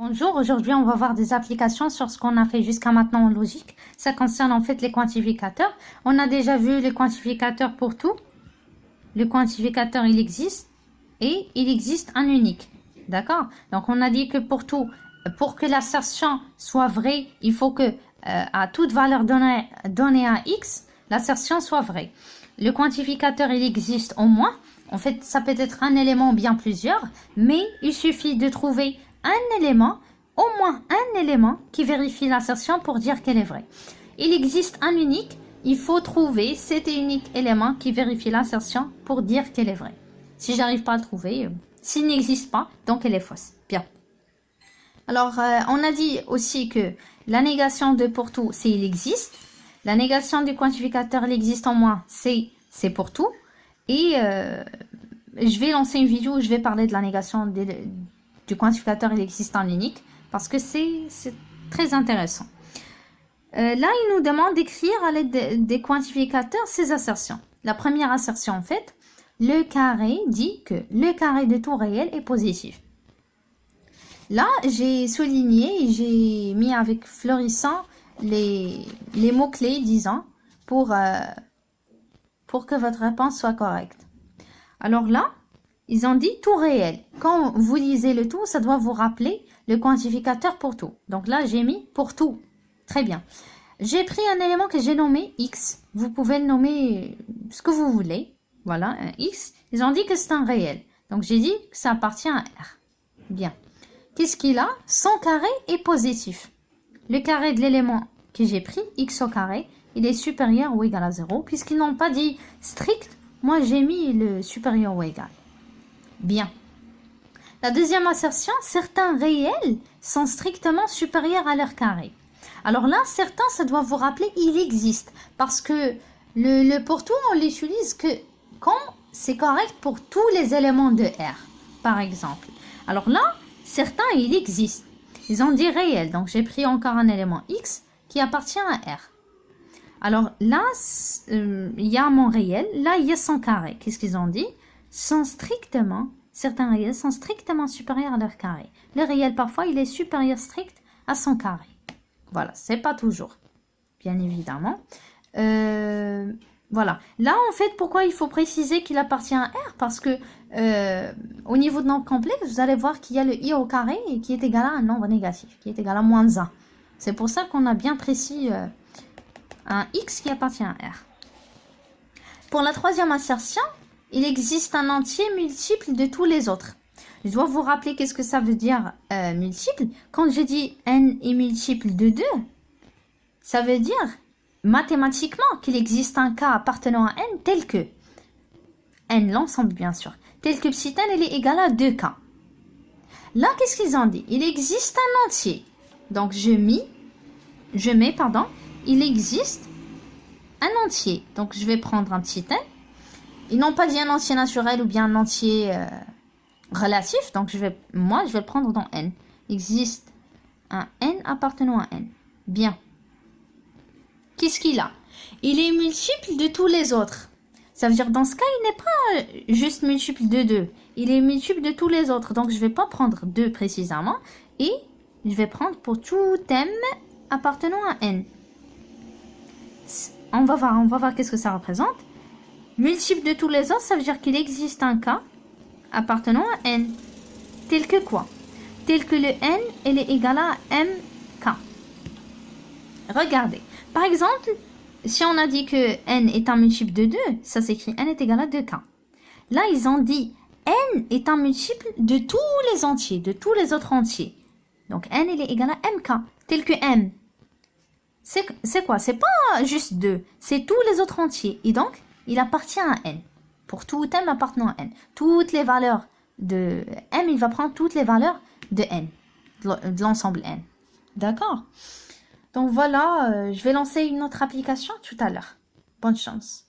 Bonjour, aujourd'hui on va voir des applications sur ce qu'on a fait jusqu'à maintenant en logique. Ça concerne en fait les quantificateurs. On a déjà vu les quantificateurs pour tout. Le quantificateur il existe et il existe un unique. D'accord? Donc on a dit que pour tout, pour que l'assertion soit vraie, il faut que à toute valeur donnée à x, l'assertion soit vraie. Le quantificateur il existe au moins. En fait, ça peut être un élément ou bien plusieurs, mais il suffit de trouver un élément, au moins un élément qui vérifie l'assertion pour dire qu'elle est vraie. Il existe un unique, il faut trouver cet unique élément qui vérifie l'assertion pour dire qu'elle est vraie. Si j'arrive pas à le trouver, s'il n'existe pas, donc elle est fausse. Bien. Alors, on a dit aussi que la négation de pour tout, c'est il existe. La négation du quantificateur, il existe en moins, c'est pour tout. Et je vais lancer une vidéo où je vais parler de la négation du quantificateur il existe en unique parce que c'est très intéressant. Là, il nous demande d'écrire à l'aide des quantificateurs ces assertions. La première assertion, en fait, le carré dit que le carré de tout réel est positif. Là, j'ai souligné et j'ai mis avec fleurissant les mots-clés, disons, pour que votre réponse soit correcte. Alors là, ils ont dit tout réel. Quand vous lisez le tout, ça doit vous rappeler le quantificateur pour tout. Donc là, j'ai mis pour tout. Très bien. J'ai pris un élément que j'ai nommé x. Vous pouvez le nommer ce que vous voulez. Voilà, un x. Ils ont dit que c'est un réel. Donc j'ai dit que ça appartient à R. Bien. Qu'est-ce qu'il a? Son carré est positif. Le carré de l'élément que j'ai pris, x au carré, il est supérieur ou égal à 0. Puisqu'ils n'ont pas dit strict, moi j'ai mis le supérieur ou égal. Bien. La deuxième assertion, certains réels sont strictement supérieurs à leur carré. Alors là, certains, ça doit vous rappeler, il existe. Parce que le pour tout, on l'utilise que quand c'est correct pour tous les éléments de R, par exemple. Alors là, certains, il existe. Ils ont dit réel. Donc j'ai pris encore un élément x qui appartient à R. Alors là, il y a mon réel. Là, il y a son carré. Qu'est-ce qu'ils ont dit? Certains réels sont strictement supérieurs à leur carré. Le réel, parfois, il est supérieur strict à son carré. Voilà, c'est pas toujours, bien évidemment. Voilà. Là, en fait, pourquoi il faut préciser qu'il appartient à R? Parce que au niveau de nombre complexe, vous allez voir qu'il y a le i au carré et qui est égal à un nombre négatif, qui est égal à moins 1. C'est pour ça qu'on a bien précis un x qui appartient à R. Pour la troisième assertion, il existe un entier multiple de tous les autres. Je dois vous rappeler qu'est-ce que ça veut dire multiple. Quand je dis n est multiple de 2, ça veut dire mathématiquement qu'il existe un cas appartenant à n tel que n, l'ensemble bien sûr, tel que petit n il est égal à 2k. Là, qu'est-ce qu'ils ont dit? Il existe un entier. Donc je mets, il existe un entier. Donc je vais prendre un petit n. Ils n'ont pas dit un entier naturel ou bien un entier relatif. Donc moi, je vais le prendre dans n. Il existe un n appartenant à n. Bien. Qu'est-ce qu'il a? Il est multiple de tous les autres. Ça veut dire dans ce cas, il n'est pas juste multiple de 2. Il est multiple de tous les autres. Donc je ne vais pas prendre 2 précisément. Et je vais prendre pour tout m appartenant à n. On va voir qu'est-ce que ça représente. Multiple de tous les autres, ça veut dire qu'il existe un cas appartenant à n. Tel que quoi? Tel que le n, il est égal à mk. Regardez. Par exemple, si on a dit que n est un multiple de 2, ça s'écrit n est égal à 2k. Là, ils ont dit n est un multiple de tous les entiers, de tous les autres entiers. Donc n, il est égal à mk. Tel que m. C'est quoi? C'est pas juste 2. C'est tous les autres entiers. Et donc, il appartient à n. Pour tout m appartenant à n. Toutes les valeurs de m, il va prendre toutes les valeurs de n. De l'ensemble n. D'accord? Donc voilà, je vais lancer une autre application tout à l'heure. Bonne chance.